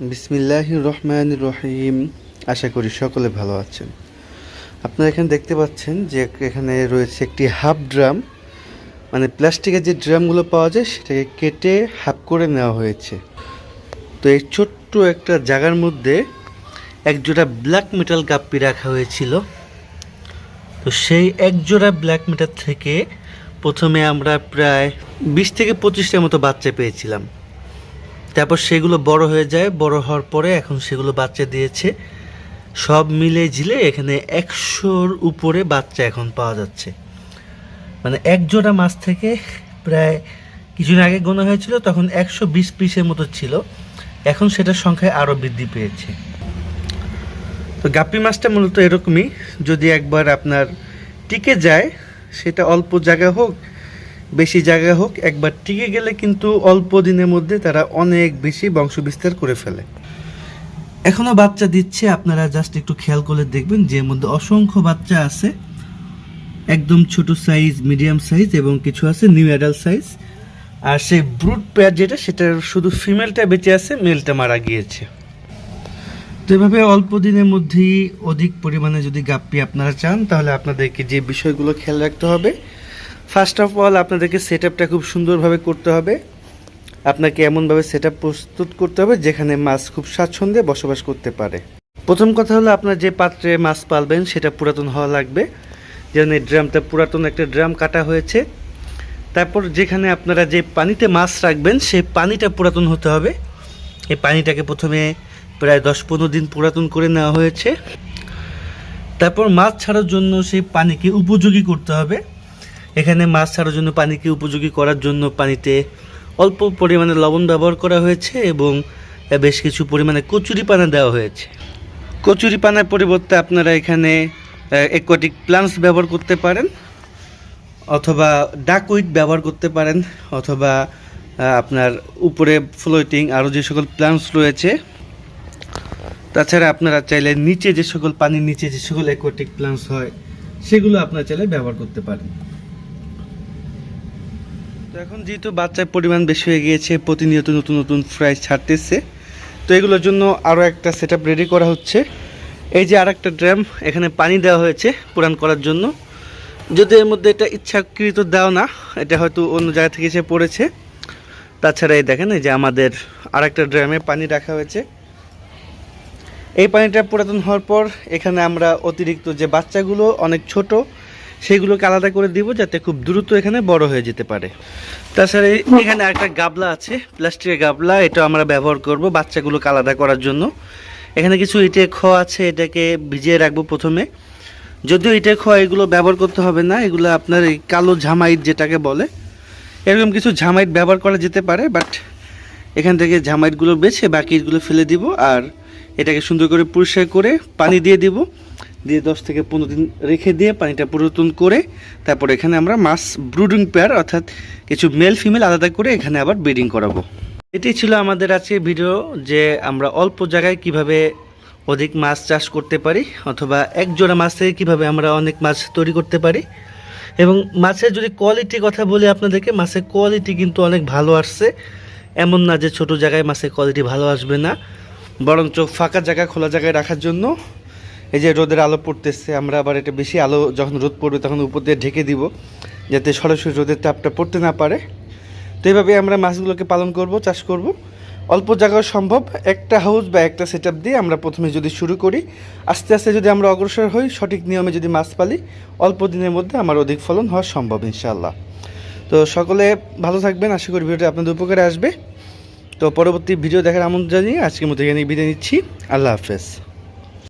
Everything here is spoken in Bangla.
বিসমিল্লাহির রহমানির রহিম। আশা করি সকলে ভালো আছেন। আপনারা এখানে দেখতে পাচ্ছেন যে এখানে রয়েছে একটি হাফ ড্রাম, মানে প্লাস্টিকের যে ড্রামগুলো পাওয়া যায় সেটাকে কেটে হাফ করে নেওয়া হয়েছে। তো এই ছোট্ট একটা জায়গার মধ্যে একজোড়া ব্ল্যাক মেটাল গাপ্পি রাখা হয়েছিল। তো সেই একজোড়া ব্ল্যাক মেটাল থেকে প্রথমে আমরা প্রায় 20 থেকে 25টার মতো বাচ্চা পেয়েছিলাম। তারপর সেগুলো বড় হয়ে যায়, বড় হওয়ার পরে এখন সেগুলো বাচ্চা দিয়েছে। সব মিলে ঝিলে এখানে 100-র উপরে বাচ্চা এখন পাওয়া যাচ্ছে। মানে এক জোড়া মাছ থেকে প্রায় কিছুদিন আগে গোনা হয়েছিল, তখন 120 পিসের মতো ছিল, এখন সেটার সংখ্যায় আরও বৃদ্ধি পেয়েছে। তো গাপ্পি মাছটা মূলত এরকমই, যদি একবার আপনার টিকে যায়, সেটা অল্প জায়গা হোক বেশি জায়গা হোক, একবার টিকে গেলে কিন্তু অল্প দিনের মধ্যে তারা অনেক বেশি বংশবিস্তার করে ফেলে। এখনও বাচ্চা দিচ্ছে, আপনারা জাস্ট একটু খেয়াল করে দেখবেন যে এর মধ্যে অসংখ্য বাচ্চা আছে, একদম ছোট সাইজ, মিডিয়াম সাইজ এবং কিছু আছে নিউ অ্যাডাল্ট সাইজ। আর সেই ব্রুড পেয়ার যেটা, সেটার শুধু ফিমেলটা বেঁচে আছে, মেলটা মারা গিয়েছে। তো এভাবে অল্প দিনের মধ্যেই অধিক পরিমাণে যদি গাপ্পি আপনারা চান, তাহলে আপনাদেরকে যে বিষয়গুলো খেয়াল রাখতে হবে, ফার্স্ট অফ অল আপনাদেরকে সেট আপটা খুব সুন্দরভাবে করতে হবে। আপনাকে এমনভাবে সেট আপ প্রস্তুত করতে হবে যেখানে মাছ খুব স্বাচ্ছন্দ্যে বসবাস করতে পারে। প্রথম কথা হলো, আপনার যে পাত্রে মাছ পালবেন সেটা পুরাতন হওয়া লাগবে, যেমন এই ড্রামটা পুরাতন একটা ড্রাম কাটা হয়েছে। তারপর যেখানে আপনারা যে পানিতে মাছ রাখবেন সেই পানিটা পুরাতন হতে হবে। এই পানিটাকে প্রথমে প্রায় 10-15 দিন পুরাতন করে নেওয়া হয়েছে। তারপর মাছ ছাড়ার জন্য সেই পানিকে উপযোগী করতে হবে। এখানে মাছ ছাড়ার জন্য পানিকে উপযোগী করার জন্য পানিতে অল্প পরিমাণে লবণ ব্যবহার করা হয়েছে এবং বেশ কিছু পরিমাণে কচুরিপানা দেওয়া হয়েছে। কচুরিপানার পরিবর্তে আপনারা এখানে অ্যাকোয়াটিক প্লান্টস ব্যবহার করতে পারেন, অথবা ডাকউইট ব্যবহার করতে পারেন, অথবা আপনার উপরে ফ্লোটিং আরও যে সকল প্লান্টস রয়েছে। তাছাড়া আপনারা চাইলে নিচে যে সকল পানির নিচে যে সকল অ্যাকোয়াটিক প্লান্টস হয় সেগুলো আপনারা চাইলে ব্যবহার করতে পারেন। তো এখন যেহেতু বাচ্চার পরিমাণ বেশি হয়ে গিয়েছে, প্রতিনিয়ত নতুন নতুন ফ্রাই ছাড়তেছে, তো এগুলোর জন্য আরও একটা সেট আপ রেডি করা হচ্ছে। এই যে আর একটা ড্রাম, এখানে পানি দেওয়া হয়েছে পুরান করার জন্য। যদি এর মধ্যে এটা ইচ্ছাকৃত দেওয়া না, এটা হয়তো অন্য জায়গা থেকে এসে পড়েছে। তাছাড়া এই দেখেন, এই যে আমাদের আর একটা ড্রামে পানি রাখা হয়েছে। এই পানিটা পুরাতন হওয়ার পর এখানে আমরা অতিরিক্ত যে বাচ্চাগুলো অনেক ছোট, সেইগুলোকে আলাদা করে দিব, যাতে খুব দ্রুত এখানে বড় হয়ে যেতে পারে। তাছাড়া এখানে একটা গাবলা আছে, প্লাস্টিকের গাবলা, এটা আমরা ব্যবহার করব বাচ্চাগুলোকে আলাদা করার জন্য। এখানে কিছু ইটের খোয়া আছে, এটাকে ভিজিয়ে রাখবো প্রথমে। যদিও ইটের খোয়া এগুলো ব্যবহার করতে হবে না, এগুলো আপনার এই কালো ঝামাইট যেটাকে বলে, এরকম কিছু ঝামাইট ব্যবহার করা যেতে পারে, বাট এখান থেকে ঝামাইটগুলো বেছে বাকিগুলো ফেলে দিব। আর এটাকে সুন্দর করে পরিষ্কার করে পানি দিয়ে দিব, দিয়ে 10 থেকে 15 দিন রেখে দিয়ে পানিটা পুরাতন করে তারপর এখানে আমরা মাছ ব্রুডিং পেয়ার, অর্থাৎ কিছু মেল ফিমেল আলাদা করে এখানে আবার ব্রিডিং করাবো। এটি ছিল আমাদের আজকের ভিডিও, যে আমরা অল্প জায়গায় কিভাবে অধিক মাছ চাষ করতে পারি, অথবা এক জোড়া মাছ থেকে কীভাবে আমরা অনেক মাছ তৈরি করতে পারি। এবং মাছের যদি কোয়ালিটির কথা বলি আপনাদেরকে, মাছের কোয়ালিটি কিন্তু অনেক ভালো আসছে। এমন না যে ছোট জায়গায় মাছের কোয়ালিটি ভালো আসবে না, বরঞ্চ ফাঁকা জায়গা, খোলা জায়গায় রাখার জন্য এই যে রোদের আলো পড়তেছে, আমরা আবার এটা বেশি আলো যখন রোদ পড়বে তখন উপর দিয়ে ঢেকে দিব, যাতে সরাসরি রোদের তাপটা পড়তে না পারে। তো এইভাবে আমরা মাছগুলোকে পালন করব, চাষ করব। অল্প জায়গায় সম্ভব একটা হাউস বা একটা সেট আপ দিয়ে আমরা প্রথমে যদি শুরু করি, আস্তে আস্তে যদি আমরা অগ্রসর হই, সঠিক নিয়মে যদি মাছ পালি, অল্প দিনের মধ্যে আমার অধিক ফলন হওয়া সম্ভব ইনশাআল্লাহ। তো সকলে ভালো থাকবেন, আশা করি ভিডিওটি আপনাদের উপকারে আসবে। তো পরবর্তী ভিডিও দেখার আমন্ত্রণ জানিয়ে আজকের মতো এখানে বিদায় নিচ্ছি। আল্লাহ হাফেজ।